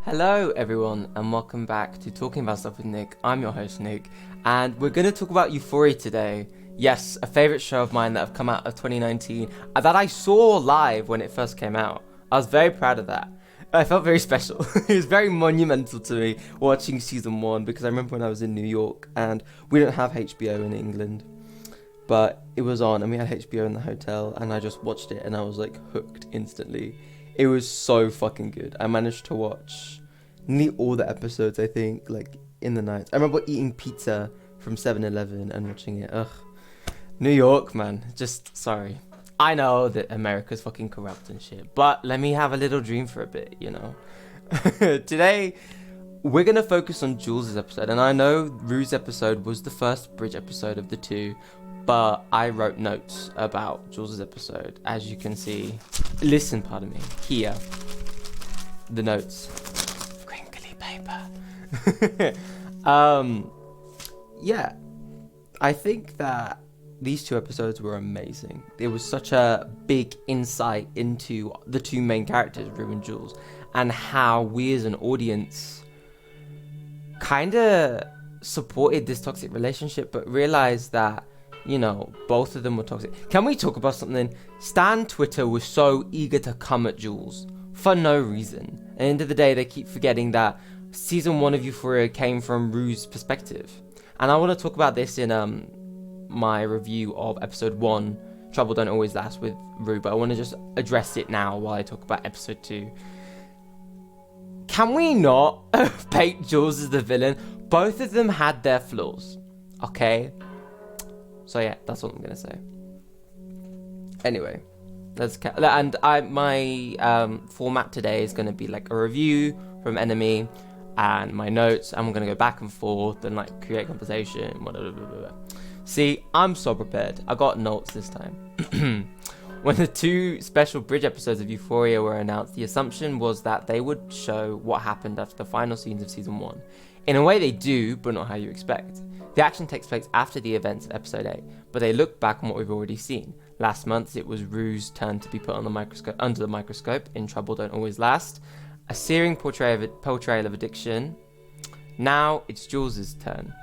Hello everyone and welcome back to Talking About Stuff with Nick. I'm your host Nick and we're going to talk about Euphoria today. Yes, a favourite show of mine that have come out of 2019 that I saw live when it first came out. I was very proud of that. I felt very special. It was very monumental to me watching season 1 because I remember when I was in New York and we don't have HBO in England. But it was on and we had HBO in the hotel and I just watched it and I was like hooked instantly. It was so fucking good. I managed to watch nearly all the episodes, I think, like in the night. I remember eating pizza from 7-Eleven and watching it. Ugh. New York, man. Just sorry. I know that America's fucking corrupt and shit, but let me have a little dream for a bit, you know? Today, we're going to focus on Jules' episode. And I know Rue's episode was the first bridge episode of the two, but I wrote notes about Jules' episode. As you can see, pardon me, here, the notes, crinkly paper. Yeah, I think that these two episodes were amazing. It was such a big insight into the two main characters, Rue and Jules, and how we as an audience kind of supported this toxic relationship, but realized that, you know, both of them were toxic. Can we talk about something? Stan Twitter was so eager to come at Jules for no reason. At the end of the day, they keep forgetting that season 1 of Euphoria came from Rue's perspective. And I want to talk about this in my review of episode 1, Trouble Don't Always Last with Rue, but I want to just address it now while I talk about episode 2. Can we not paint Jules as the villain? Both of them had their flaws, okay? So yeah, that's what I'm gonna say. Anyway, my format today is gonna be like a review from Enemy and my notes, and we're gonna go back and forth and like create conversation. Blah, blah, blah, blah. See, I'm so prepared. I got notes this time. When the two special bridge episodes of Euphoria were announced, the assumption was that they would show what happened after the final scenes of season 1. In a way they do, but not how you expect. The action takes place after the events of episode 8, but they look back on what we've already seen. Last month, it was Rue's turn to be put on the under the microscope in Trouble Don't Always Last, a searing portrayal of addiction. Now it's Jules' turn.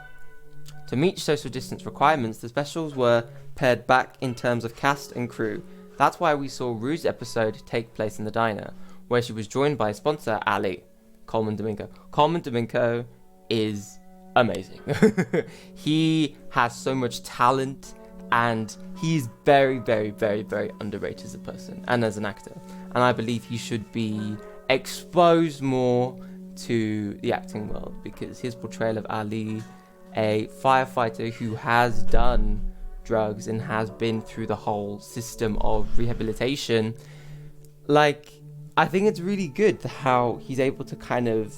To meet social distance requirements, the specials were pared back in terms of cast and crew. That's why we saw Rue's episode take place in the diner, where she was joined by sponsor Ali, Coleman Domingo. Coleman Domingo is amazing. He has so much talent and he's very, very, very, very underrated as a person and as an actor. And I believe he should be exposed more to the acting world because his portrayal of Ali, a firefighter who has done drugs and has been through the whole system of rehabilitation, like, I think it's really good how he's able to kind of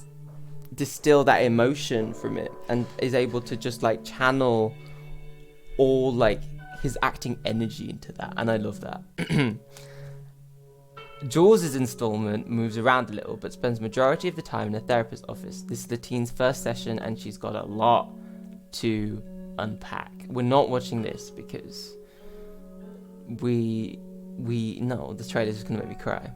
distill that emotion from it and is able to just like channel all like his acting energy into that, and I love that. Jules' installment moves around a little but spends majority of the time in a therapist's office. This is the teen's first session and she's got a lot to unpack. We're not watching this because we know the trailer's just gonna make me cry.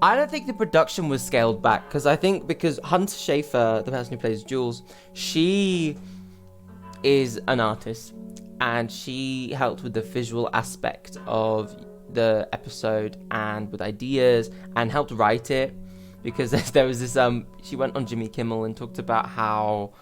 I don't think the production was scaled back because I think because Hunter Schafer, the person who plays Jules, she is an artist and she helped with the visual aspect of the episode and with ideas and helped write it because there was this she went on Jimmy Kimmel and talked about how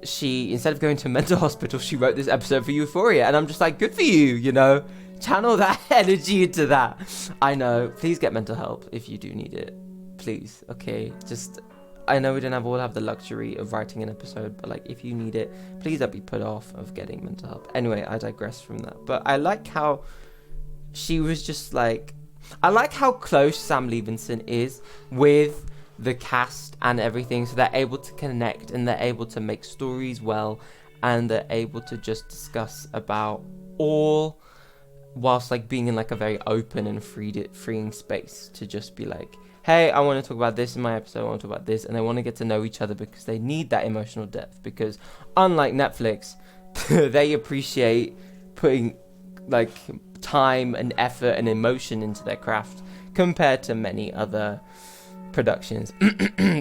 she, instead of going to a mental hospital, she wrote this episode for Euphoria, and I'm just like, good for you, you know, channel that energy into that. I know, please get mental help if you do need it, please. Okay, just, I know we don't all have the luxury of writing an episode, but like, if you need it, please don't be put off of getting mental help. Anyway, I digress from that, but I like how she was just like, I like how close Sam Levinson is with the cast and everything, so they're able to connect and they're able to make stories well and they're able to just discuss about all whilst like being in like a very open and freeing space to just be like, hey, I want to talk about this in my episode, I want to talk about this, and they want to get to know each other because they need that emotional depth, because unlike Netflix, they appreciate putting like time and effort and emotion into their craft compared to many other productions.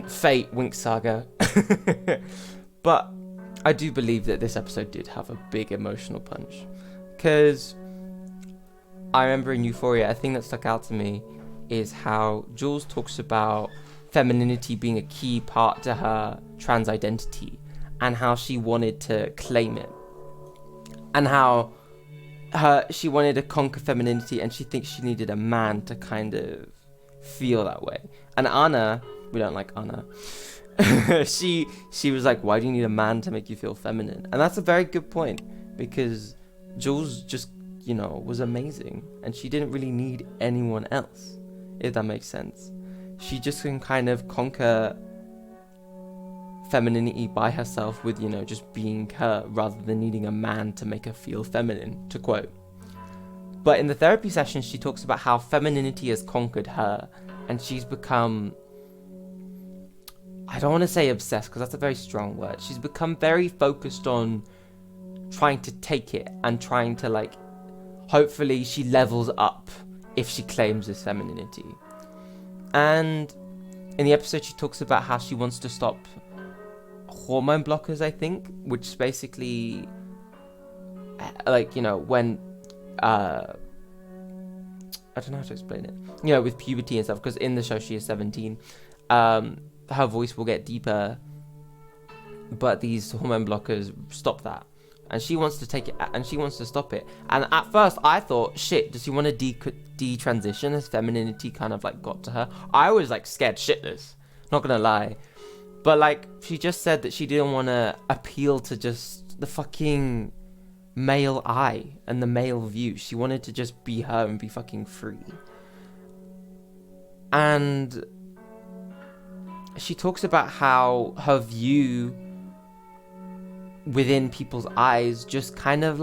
Fate, Wink Saga. But I do believe that this episode did have a big emotional punch, because I remember in Euphoria, a thing that stuck out to me is how Jules talks about femininity being a key part to her trans identity, and how she wanted to claim it, and how she wanted to conquer femininity, and she thinks she needed a man to kind of feel that way. And Anna, we don't like Anna, she was like, why do you need a man to make you feel feminine? And that's a very good point, because Jules just, was amazing, and she didn't really need anyone else, if that makes sense. She just can kind of conquer femininity by herself with, just being her, rather than needing a man to make her feel feminine, to quote. But in the therapy session, she talks about how femininity has conquered her, and she's become, I don't want to say obsessed, because that's a very strong word. She's become very focused on trying to take it, and trying to, hopefully she levels up if she claims this femininity. And in the episode, she talks about how she wants to stop hormone blockers, I think, which is basically when I don't know how to explain it, with puberty and stuff, because in the show she is 17, her voice will get deeper, but these hormone blockers stop that, and she wants to take it, and she wants to stop it. And at first I thought, shit, does she want to de-transition? Has femininity kind of got to her? I was scared shitless, not gonna lie. But she just said that she didn't want to appeal to just the fucking male eye and the male view. She wanted to just be her and be fucking free. And she talks about how her view within people's eyes just kind of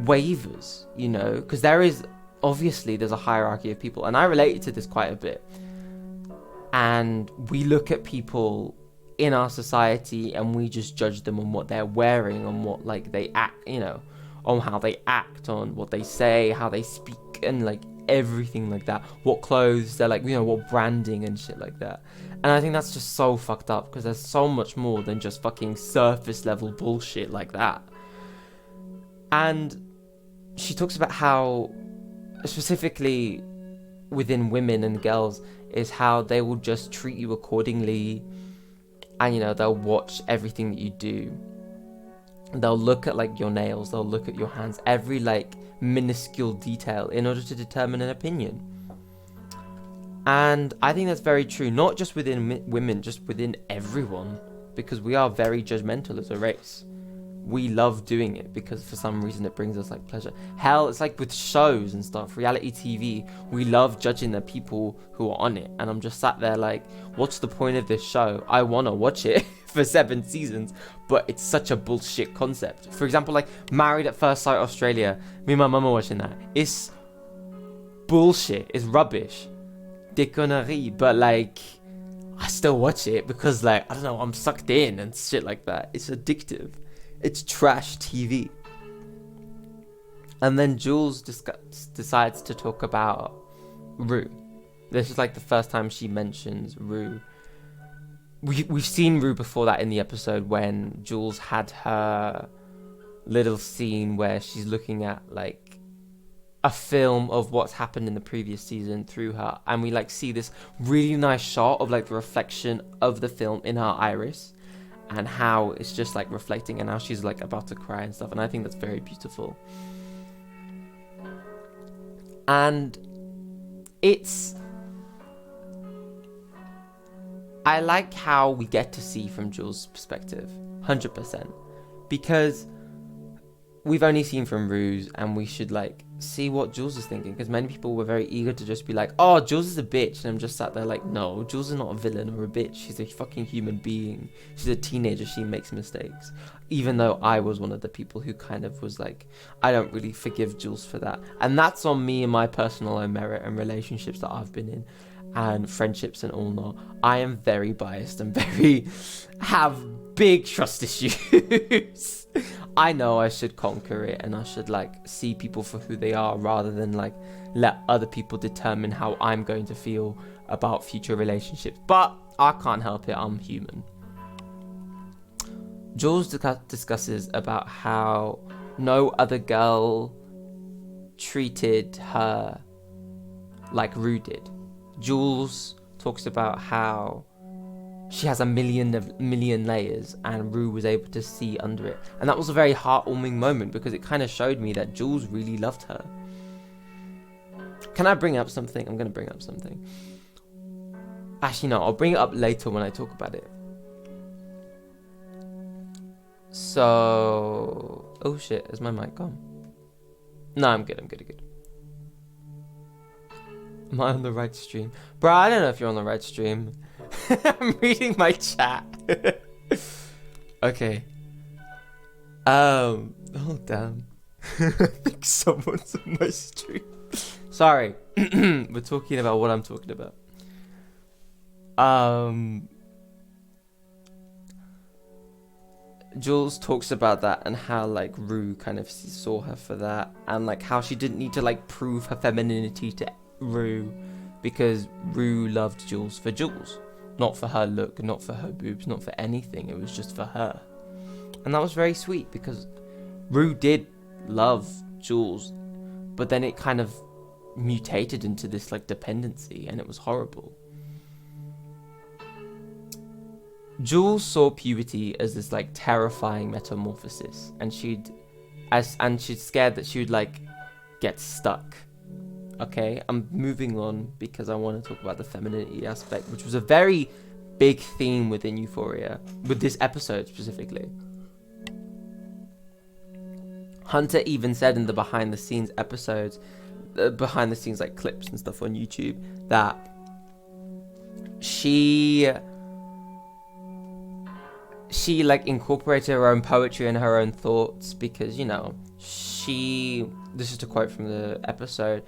wavers, because there's a hierarchy of people, and I related to this quite a bit. And we look at people in our society and we just judge them on what they're wearing, on what they act, on how they act, on what they say, how they speak, and everything like that, what clothes they're what branding and shit like that. And I think that's just so fucked up, because there's so much more than just fucking surface level bullshit like that. And she talks about how, specifically within women and girls, is how they will just treat you accordingly, and they'll watch everything that you do. They'll look at your nails, they'll look at your hands, every minuscule detail, in order to determine an opinion. And I think that's very true, not just within women, just within everyone, because we are very judgmental as a race. We love doing it because for some reason it brings us pleasure. Hell, it's with shows and stuff, reality TV, we love judging the people who are on it. And I'm just sat there what's the point of this show? I want to watch it for 7 seasons, but it's such a bullshit concept. For example, Married at First Sight Australia, me and my mum are watching that. It's bullshit, it's rubbish, déconnerie, but I still watch it because I don't know, I'm sucked in and shit like that. It's addictive. It's trash TV. And then Jules decides to talk about Rue. This is the first time she mentions Rue. We've seen Rue before that in the episode, when Jules had her little scene where she's looking at a film of what's happened in the previous season through her, and we see this really nice shot of the reflection of the film in her iris, and how it's just reflecting, and how she's about to cry and stuff. And I think that's very beautiful. And I like how we get to see from Jules' perspective, 100%, because we've only seen from Rue's, and we should see what Jules is thinking, because many people were very eager to just be oh, Jules is a bitch, and I'm just sat there no, Jules is not a villain or a bitch. She's a fucking human being. She's a teenager. She makes mistakes. Even though I was one of the people who kind of was I don't really forgive Jules for that, and that's on me and my personal own merit and relationships that I've been in, and friendships and all not. I am very biased and have big trust issues. I know I should conquer it, and I should like see people for who they are rather than like let other people determine how I'm going to feel about future relationships. But I can't help it, I'm human. Jules discusses about how no other girl treated her like Rue did. Jules talks about how she has a million layers, and Rue was able to see under it. And that was a very heartwarming moment because it kind of showed me that Jules really loved her. Can I bring up something? I'm going to bring up something. Actually, no, I'll bring it up later when I talk about it. So... Oh shit, is my mic gone? No, I'm good. Am I on the right stream? Bro, I don't know if you're on the right stream. I'm reading my chat. Okay. Oh damn. I think someone's on my stream. Sorry. We're talking about what I'm talking about. Jules talks about that and how like Rue kind of saw her for that, and like how she didn't need to like prove her femininity to Rue because Rue loved Jules for Jules, not for her look, not for her boobs, not for anything. It was just for her. And that was very sweet because Rue did love Jules, but then it kind of mutated into this like dependency, and it was horrible. Jules saw puberty as this like terrifying metamorphosis, and she's scared that she would like get stuck. Okay, I'm moving on because I want to talk about the femininity aspect, which was a very big theme within Euphoria, with this episode specifically. Hunter even said in the behind the scenes episodes, behind the scenes like clips and stuff on YouTube, that she like incorporated her own poetry and her own thoughts because, you know, this is a quote from the episode,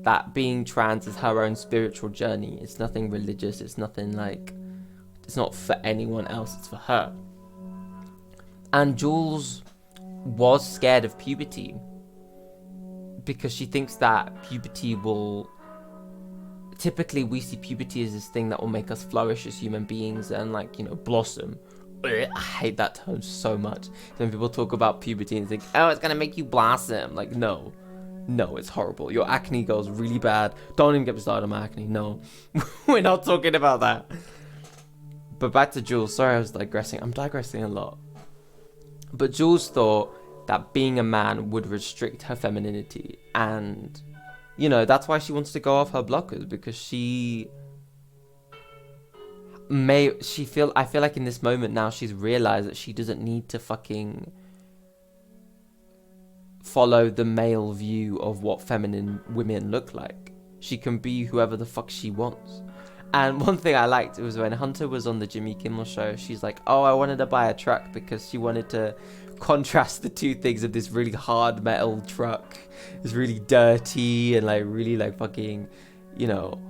that being trans is her own spiritual journey. It's nothing religious. It's nothing like, it's not for anyone else. It's for her. And Jules was scared of puberty because she thinks that puberty will, typically we see puberty as this thing that will make us flourish as human beings and like, you know, blossom. I hate that term so much. When people talk about puberty and think, oh, it's gonna make you blossom. Like, no, it's horrible. Your acne goes really bad. Don't even get me started on my acne. No, we're not talking about that. But back to Jules. Sorry, I was digressing. I'm digressing a lot. But Jules thought that being a man would restrict her femininity, and you know, that's why she wants to go off her blockers, because I feel like in this moment now she's realized that she doesn't need to fucking follow the male view of what feminine women look like. She can be whoever the fuck she wants. And one thing I liked was when Hunter was on the Jimmy Kimmel show, she's like, oh, I wanted to buy a truck because she wanted to contrast the two things of this really hard metal truck. It's really dirty and like really like fucking, you know,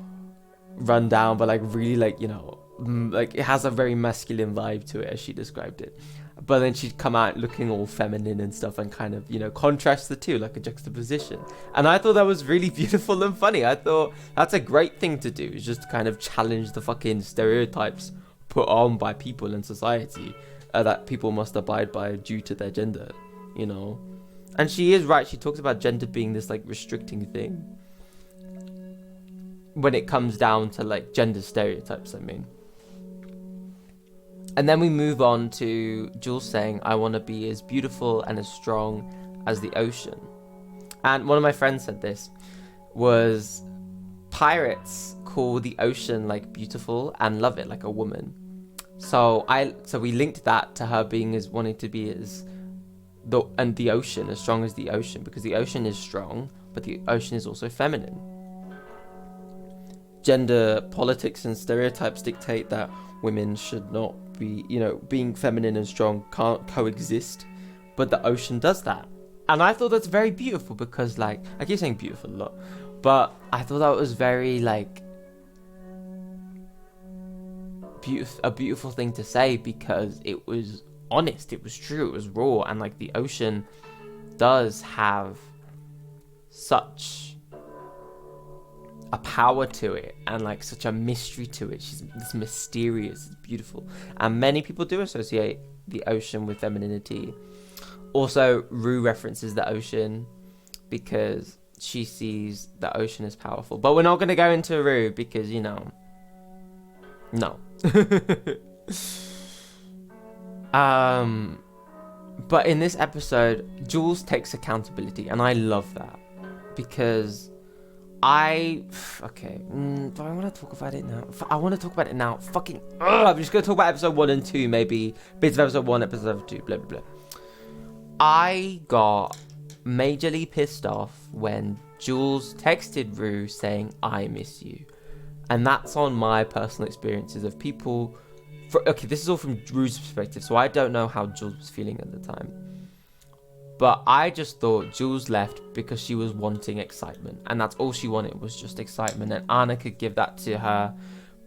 run down, but like really like, you know, like it has a very masculine vibe to it, as she described it. But then she'd come out looking all feminine and stuff and kind of, you know, contrast the two, like a juxtaposition. And I thought that was really beautiful and funny. I thought that's a great thing to do, is just to kind of challenge the fucking stereotypes put on by people in society that people must abide by due to their gender, you know. And she is right. She talks about gender being this like restricting thing when it comes down to like gender stereotypes, I mean. And then we move on to Jules saying, I want to be as beautiful and as strong as the ocean. And one of my friends said this, was pirates call the ocean like beautiful and love it like a woman. So we linked that to her being as wanting to be as the ocean, as strong as the ocean, because the ocean is strong, but the ocean is also feminine. Gender politics and stereotypes dictate that women should not be, you know, being feminine and strong can't coexist, but the ocean does that. And I thought that's very beautiful because, like, I keep saying beautiful a lot, but I thought that was very, like, a beautiful thing to say, because it was honest, it was true, it was raw, and like the ocean does have such a power to it and like such a mystery to it. She's this mysterious, it's beautiful, and many people do associate the ocean with femininity. Also, Rue references the ocean because she sees the ocean as powerful, but we're not going to go into Rue because, you know, no. But in this episode, Jules takes accountability, and I love that because do I want to talk about it now? I want to talk about it now. I'm just going to talk about episode 1 and 2, maybe bits of episode 1, episode 2, blah, blah, blah. I got majorly pissed off when Jules texted Rue saying, I miss you. And that's on my personal experiences of people. This is all from Rue's perspective, so I don't know how Jules was feeling at the time. But I just thought Jules left because she was wanting excitement. And that's all she wanted, was just excitement. And Anna could give that to her,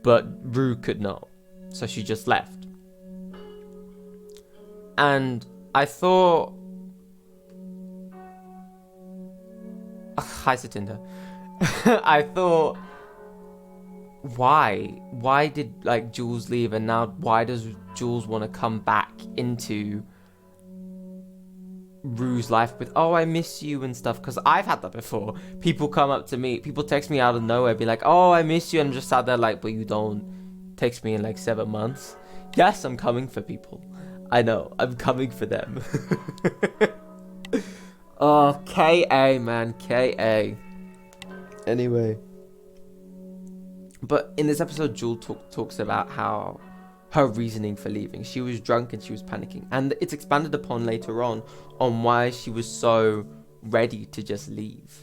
but Rue could not. So she just left. And I thought... Hi, Satinder. I thought... Why did like Jules leave, and now why does Jules want to come back into Rue's life with, oh, I miss you and stuff? Because I've had that before. People come up to me, people text me out of nowhere, be like, oh, I miss you, and I'm just sat there like, but you don't text me in like 7 months. Yes, I'm coming for people. I know, I'm coming for them. Oh, KA, man, KA. Anyway. But in this episode, Jules talks about how her reasoning for leaving. She was drunk and she was panicking. And it's expanded upon later on why she was so ready to just leave.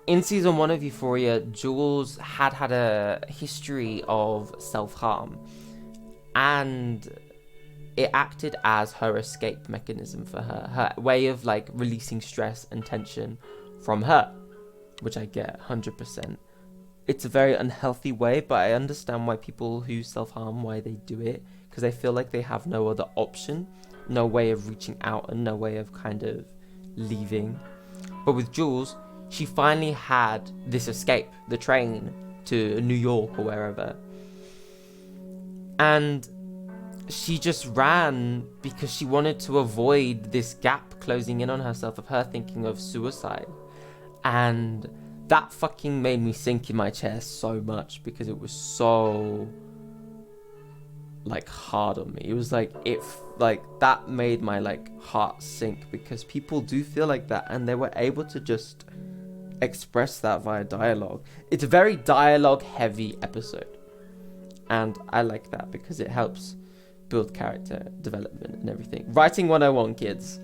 In season 1 of Euphoria, Jules had a history of self-harm. And it acted as her escape mechanism for her way of like releasing stress and tension from her. Which I get 100%. It's a very unhealthy way, but I understand why people who self-harm, why they do it, because they feel like they have no other option, no way of reaching out, and no way of kind of leaving. But with Jules, she finally had this escape, the train to New York or wherever, and she just ran because she wanted to avoid this gap closing in on herself of her thinking of suicide. And that fucking made me sink in my chest so much because it was so like hard on me. It was like that made my like heart sink because people do feel like that, and they were able to just express that via dialogue. It's a very dialogue heavy episode, and I like that because it helps build character development and everything. Writing 101, kids.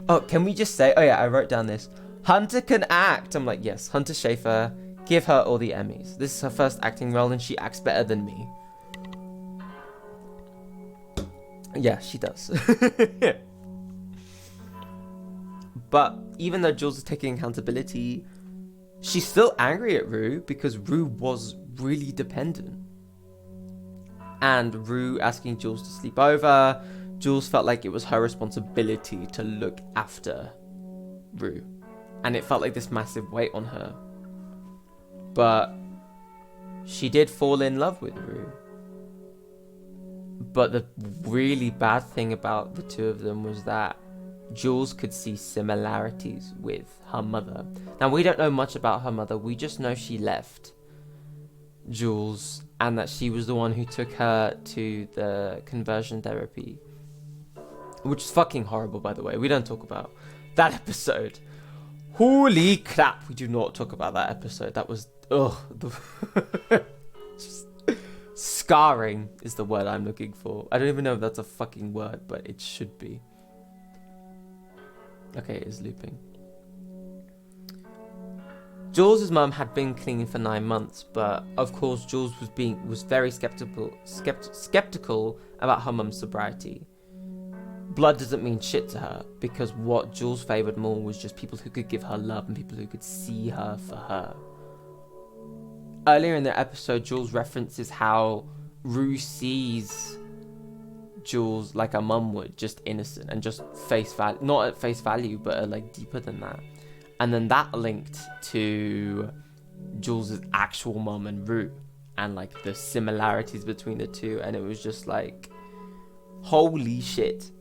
Oh, can we just say, oh yeah, I wrote down this. Hunter can act. I'm like, yes, Hunter Schafer, give her all the Emmys. This is her first acting role and she acts better than me. Yeah, she does. But even though Jules is taking accountability, she's still angry at Rue because Rue was really dependent. And Rue asking Jules to sleep over, Jules felt like it was her responsibility to look after Rue. And it felt like this massive weight on her. But she did fall in love with Rue. But the really bad thing about the two of them was that Jules could see similarities with her mother. Now, we don't know much about her mother. We just know she left Jules and that she was the one who took her to the conversion therapy. Which is fucking horrible, by the way. We don't talk about that episode. Holy crap, we do not talk about that episode. That was, just scarring is the word I'm looking for. I don't even know if that's a fucking word, but it should be. Okay, it is looping. Jules' mum had been clean for 9 months, but of course Jules was very skeptical about her mum's sobriety. Blood doesn't mean shit to her, because what Jules favoured more was just people who could give her love and people who could see her for her. Earlier in the episode, Jules references how Rue sees Jules like a mum would, just innocent and just face value, not at face value, but like deeper than that. And then that linked to Jules's actual mum and Rue, and like the similarities between the two, and it was just like, holy shit,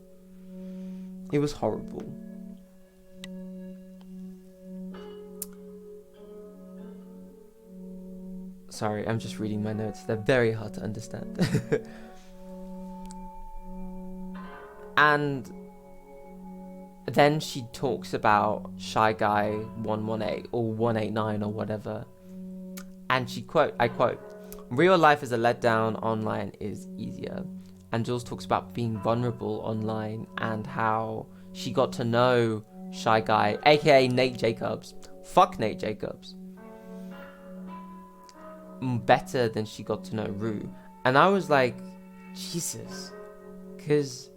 it was horrible. Sorry, I'm just reading my notes. They're very hard to understand. And then she talks about Shy Guy 118 or 189 or whatever. And I quote, real life is a letdown, online is easier. And Jules talks about being vulnerable online and how she got to know Shy Guy, aka Nate Jacobs. Fuck Nate Jacobs. Better than she got to know Rue. And I was like, Jesus. Because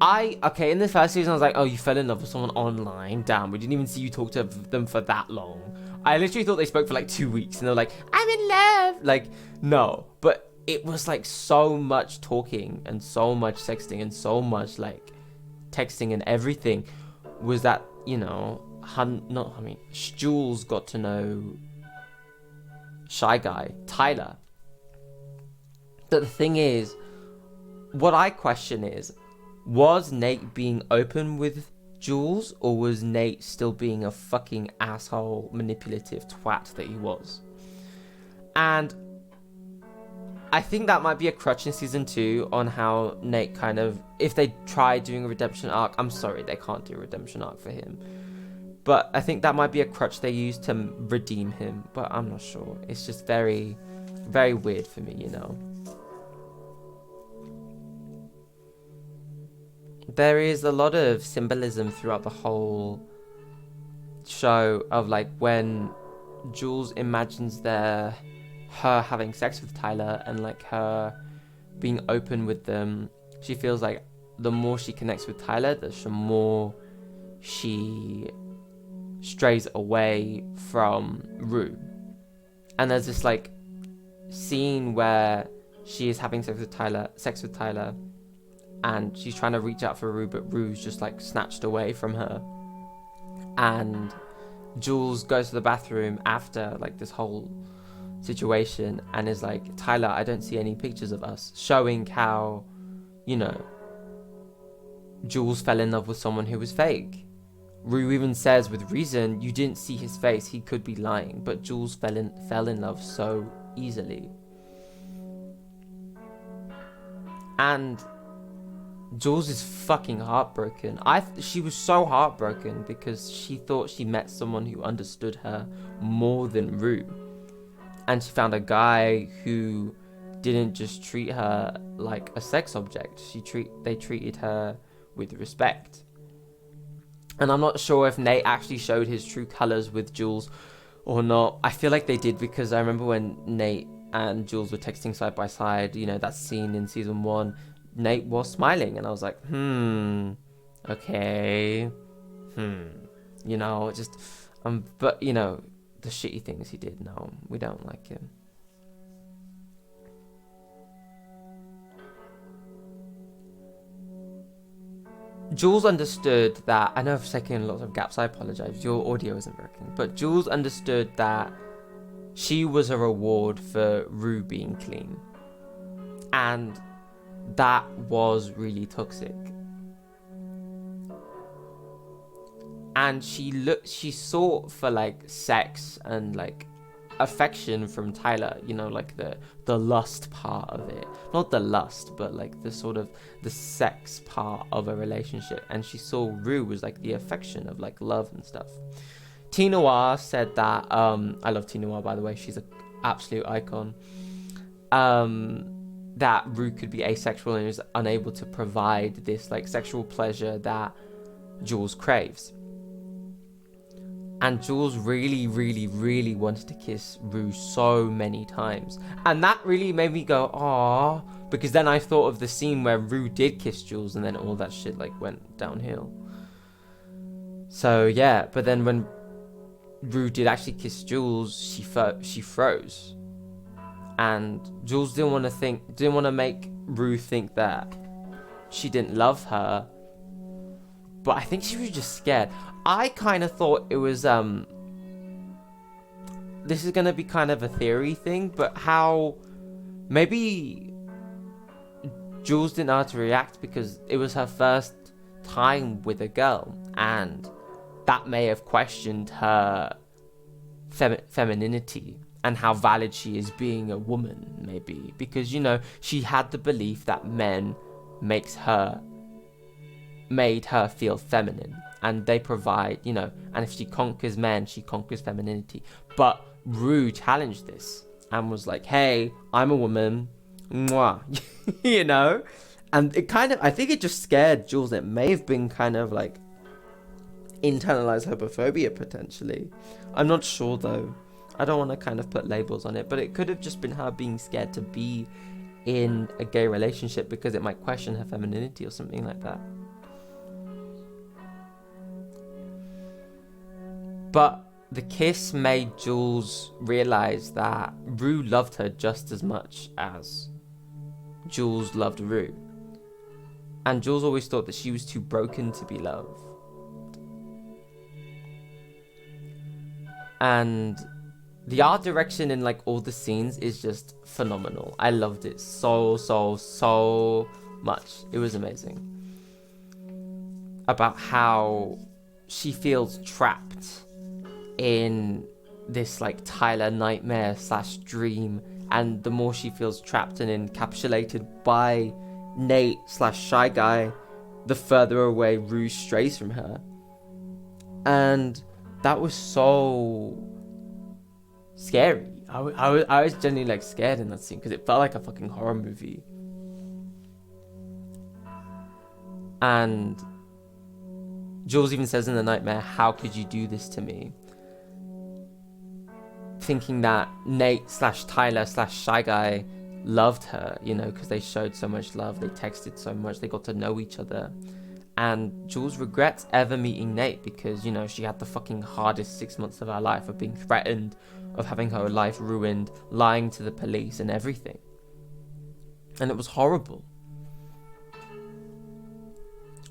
in the first season I was like, oh, you fell in love with someone online? Damn, we didn't even see you talk to them for that long. I literally thought they spoke for like 2 weeks and they're like, I'm in love. Like, no. But it was like so much talking and so much sexting and so much like texting and everything was that, you know, Jules got to know Shy Guy, Tyler. But the thing is, what I question is, was Nate being open with Jules, or was Nate still being a fucking asshole, manipulative twat that he was? And I think that might be a crutch in season 2 on how Nate kind of, if they try doing a redemption arc, I'm sorry, they can't do a redemption arc for him. But I think that might be a crutch they use to redeem him, but I'm not sure. It's just very, very weird for me, you know. There is a lot of symbolism throughout the whole show of like when Jules imagines her having sex with Tyler and like her being open with them. She feels like the more she connects with Tyler, the more she strays away from Rue. And there's this like scene where she is having sex with Tyler and she's trying to reach out for Rue, but Rue's just like snatched away from her. And Jules goes to the bathroom after like this whole situation and is like, Tyler, I don't see any pictures of us, showing how, you know, Jules fell in love with someone who was fake. Rue even says with reason, you didn't see his face, he could be lying, but Jules fell in love so easily. And Jules is fucking heartbroken. She was so heartbroken because she thought she met someone who understood her more than Rue. And she found a guy who didn't just treat her like a sex object. They treated her with respect. And I'm not sure if Nate actually showed his true colors with Jules or not. I feel like they did, because I remember when Nate and Jules were texting side by side, you know, that scene in season 1, Nate was smiling and I was like, okay, you know, just, but you know, the shitty things he did, no, we don't like him. Jules understood that, I know I've taken lots of gaps, I apologize, your audio isn't working, but Jules understood that she was a reward for Rue being clean. And that was really toxic. And she sought for like sex and like affection from Tyler, you know, like the lust part of it. Not the lust, but like the sort of the sex part of a relationship. And she saw Rue was like the affection of like love and stuff. T Noir said that, I love T Noir, by the way, she's an absolute icon. That Rue could be asexual and is unable to provide this like sexual pleasure that Jules craves. And Jules really, really, really wanted to kiss Rue so many times. And that really made me go, aww. Because then I thought of the scene where Rue did kiss Jules and then all that shit like went downhill. So yeah, but then when Rue did actually kiss Jules, she froze. And Jules didn't want to make Rue think that she didn't love her, but I think she was just scared. I kind of thought it was this is gonna be kind of a theory thing, but how maybe Jules didn't know how to react because it was her first time with a girl, and that may have questioned her femininity and how valid she is being a woman, maybe because, you know, she had the belief that men made her feel feminine, and they provide, you know, and if she conquers men, she conquers femininity. But Rue challenged this and was like, hey, I'm a woman, mwah. You know, and it kind of, I think it just scared Jules. It may have been kind of like internalized homophobia potentially. I'm not sure though. I don't want to kind of put labels on it, but it could have just been her being scared to be in a gay relationship because it might question her femininity or something like that. But the kiss made Jules realize that Rue loved her just as much as Jules loved Rue. And Jules always thought that she was too broken to be loved. And the art direction in like all the scenes is just phenomenal. I loved it so much. It was amazing. About how she feels trapped in this like Tyler nightmare / dream, and the more she feels trapped and encapsulated by Nate / Shy Guy, the further away Rue strays from her. And that was so scary. I was genuinely like scared in that scene because it felt like a fucking horror movie. And Jules even says in the nightmare, how could you do this to me? Thinking that Nate / Tyler / Shy Guy loved her, you know, because they showed so much love, they texted so much, they got to know each other. And Jules regrets ever meeting Nate because, you know, she had the fucking hardest 6 months of her life of being threatened, of having her life ruined, lying to the police and everything. And it was horrible.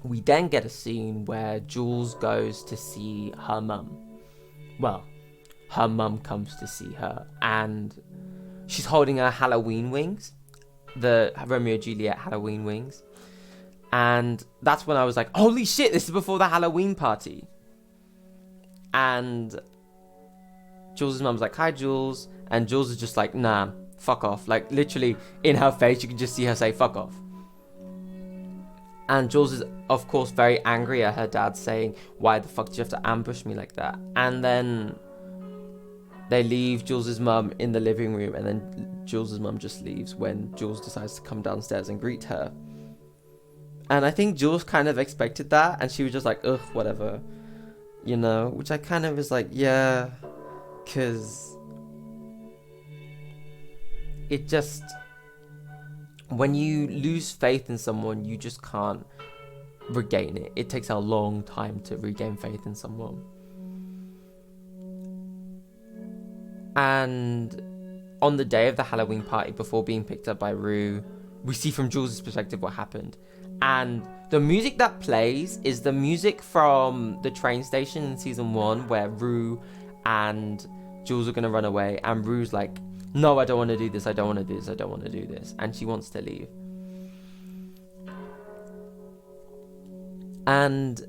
We then get a scene where Jules goes to see her mum. Well, her mum comes to see her, and she's holding her Halloween wings, the Romeo and Juliet Halloween wings. And that's when I was like, holy shit, this is before the Halloween party. And Jules' mum's like, hi, Jules. And Jules is just like, nah, fuck off. Like, literally, in her face, you can just see her say, fuck off. And Jules is, of course, very angry at her dad, saying, why the fuck do you have to ambush me like that? And then they leave Jules' mum in the living room, and then Jules' mum just leaves when Jules decides to come downstairs and greet her. And I think Jules kind of expected that, and she was just like, ugh, whatever, you know, which I kind of was like, yeah, because it just, when you lose faith in someone, you just can't regain it. It takes a long time to regain faith in someone. And on the day of the Halloween party, before being picked up by Rue, we see from Jules' perspective what happened. And the music that plays is the music from the train station in season 1, where Rue and Jules are going to run away. And Rue's like, no, I don't want to do this. I don't want to do this. I don't want to do this. And she wants to leave. And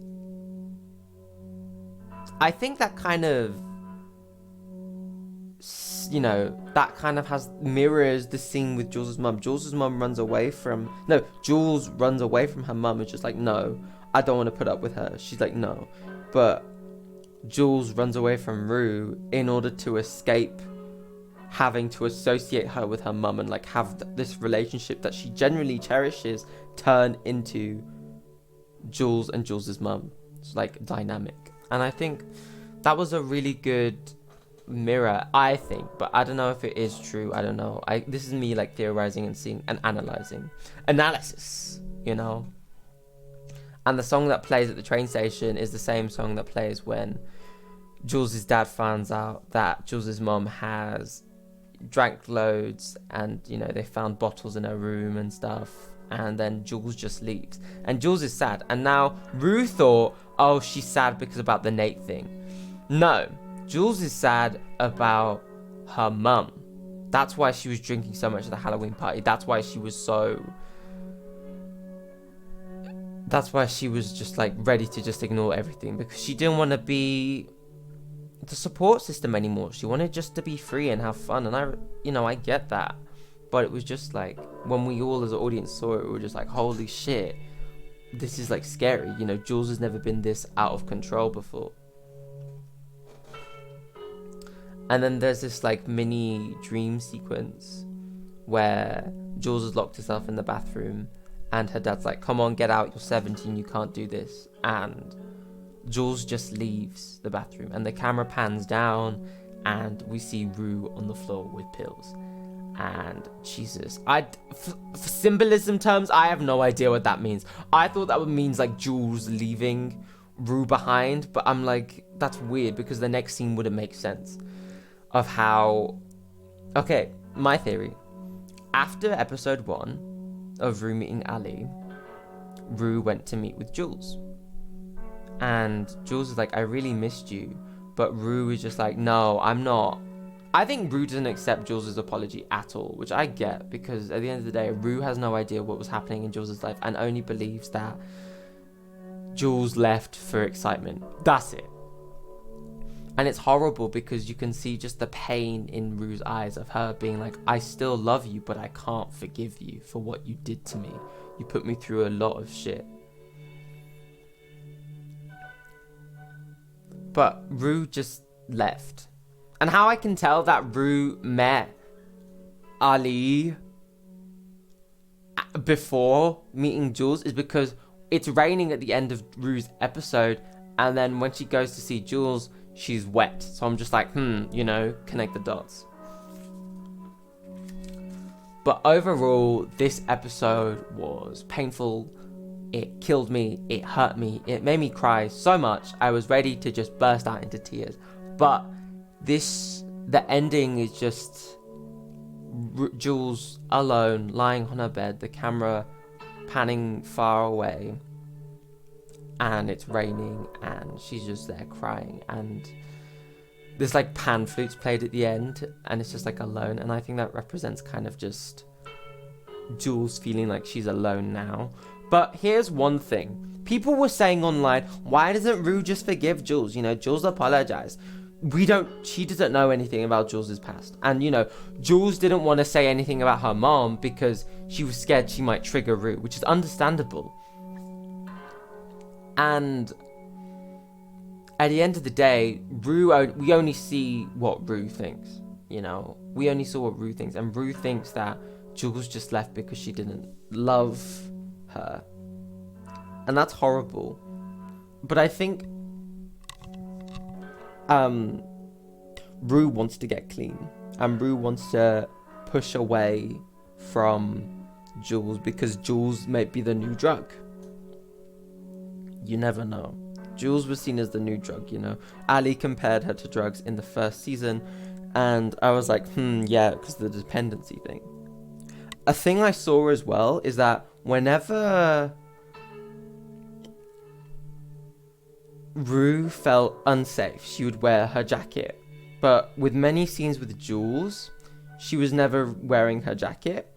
I think that kind of, you know, that kind of mirrors the scene with Jules' mum. Jules' mum runs away from her mum and just like, no, I don't want to put up with her. She's like, no. But Jules runs away from Rue in order to escape having to associate her with her mum and like have this relationship that she genuinely cherishes turn into Jules and Jules' mum. It's like dynamic. And I think that was a really good mirror, I think, but I don't know if it is true. I don't know. This is me like theorizing and seeing and analysis, you know. And the song that plays at the train station is the same song that plays when Jules' dad finds out that Jules' mom has drank loads, and, you know, they found bottles in her room and stuff, and then Jules just leaves. And Jules is sad. And now Rue thought, oh, she's sad because about the Nate thing. No, Jules is sad about her mum. That's why she was drinking so much at the Halloween party. That's why she was just like ready to just ignore everything, because she didn't want to be the support system anymore. She wanted just to be free and have fun. And I get that. But it was just like, when we all as an audience saw it, we were just like, holy shit, this is like scary. Jules has never been this out of control before. And then there's this like mini dream sequence where Jules has locked herself in the bathroom and her dad's like, come on, get out, you're 17, you can't do this. And Jules just leaves the bathroom and the camera pans down and we see Rue on the floor with pills. And Jesus, for symbolism terms, I have no idea what that means. I thought that means like Jules leaving Rue behind, but I'm like, that's weird because the next scene wouldn't make sense of how... Okay, my theory. After episode 1 of Rue meeting Ali, Rue went to meet with Jules. And Jules is like, I really missed you. But Rue is just like, no, I'm not. I think Rue doesn't accept Jules' apology at all, which I get, because at the end of the day, Rue has no idea what was happening in Jules' life and only believes that Jules left for excitement. That's it. And it's horrible because you can see just the pain in Rue's eyes of her being like, I still love you, but I can't forgive you for what you did to me. You put me through a lot of shit. But Rue just left. And how I can tell that Rue met Ali before meeting Jules is because it's raining at the end of Rue's episode, and then when she goes to see Jules, she's wet. So I'm just like, connect the dots. But overall, this episode was painful. It killed me. It hurt me. It made me cry so much. I was ready to just burst out into tears. But the ending is just Jules alone, lying on her bed, the camera panning far away, and it's raining, and she's just there crying, and there's like pan flutes played at the end, and it's just like alone, and I think that represents kind of just Jules feeling like she's alone now. But here's one thing. People were saying online, why doesn't Rue just forgive Jules? Jules apologized. She doesn't know anything about Jules' past. And, Jules didn't want to say anything about her mom because she was scared she might trigger Rue, which is understandable. And at the end of the day, we only see what Rue thinks, We only saw what Rue thinks. And Rue thinks that Jules just left because she didn't love her. And that's horrible. But I think Rue wants to get clean, and Rue wants to push away from Jules because Jules might be the new drug. You never know. Jules was seen as the new drug, Ali compared her to drugs in the first season, and I was like, yeah, because the dependency thing. A thing I saw as well is that whenever Rue felt unsafe, she would wear her jacket. But with many scenes with Jules, she was never wearing her jacket.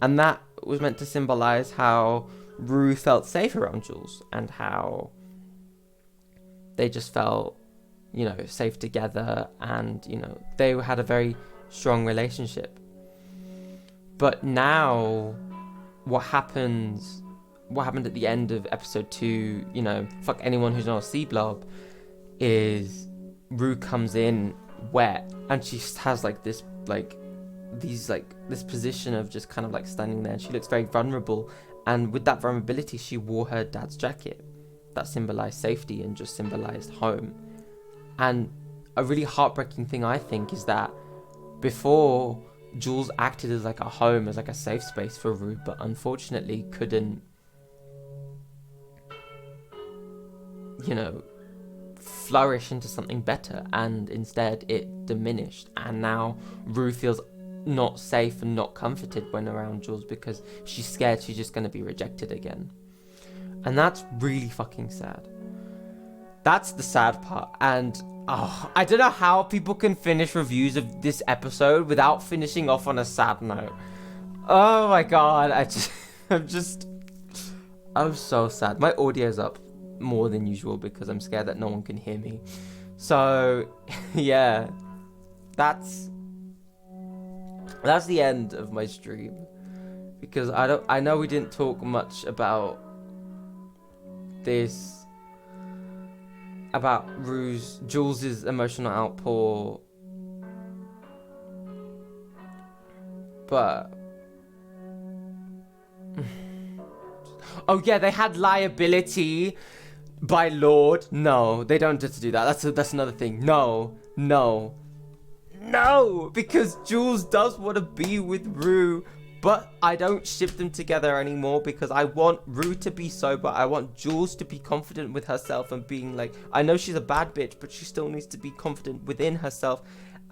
And that was meant to symbolize how Rue felt safe around Jules and how they just felt, safe together, and, they had a very strong relationship. But now, what happened at the end of episode 2, fuck anyone who's not a C-blob, is Rue comes in wet, and she has this position of just kind of standing there, and she looks very vulnerable, and with that vulnerability she wore her dad's jacket that symbolized safety and just symbolized home. And a really heartbreaking thing, I think, is that before, Jules acted as a home, as a safe space for Rue, but unfortunately couldn't flourish into something better, and instead it diminished, and now Rue feels not safe and not comforted when around Jules because she's scared she's just going to be rejected again. And that's really fucking sad. That's the sad part. And I don't know how people can finish reviews of this episode without finishing off on a sad note. Oh my god, I'm so sad. My audio's up more than usual because I'm scared that no one can hear me. So, yeah, that's the end of my stream, because I know we didn't talk much about this, about Jules's emotional outpour, but oh yeah, they had liability by Lord. No, they don't just do that. That's another thing. No, because Jules does want to be with Rue, but I don't ship them together anymore because I want Rue to be sober. I want Jules to be confident with herself and being like, I know she's a bad bitch, but she still needs to be confident within herself.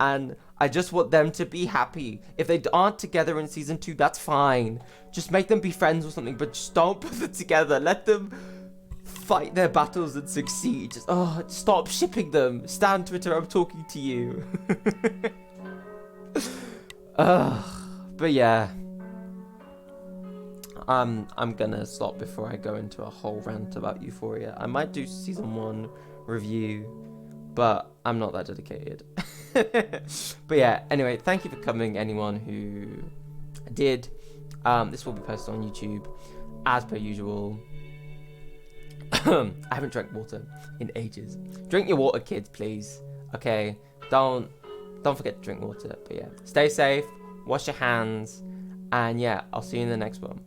And I just want them to be happy. If they aren't together in season 2, that's fine. Just make them be friends or something, but just don't put them together. Let them fight their battles and succeed. Just stop shipping them. Stan Twitter, I'm talking to you. But yeah, I'm gonna stop before I go into a whole rant about Euphoria. I might do season 1 review, but I'm not that dedicated. But yeah, anyway, thank you for coming, anyone who did. This will be posted on YouTube as per usual. I haven't drank water in ages. Drink your water, kids, please. Okay, don't forget to drink water. But yeah, stay safe, wash your hands, and yeah, I'll see you in the next one.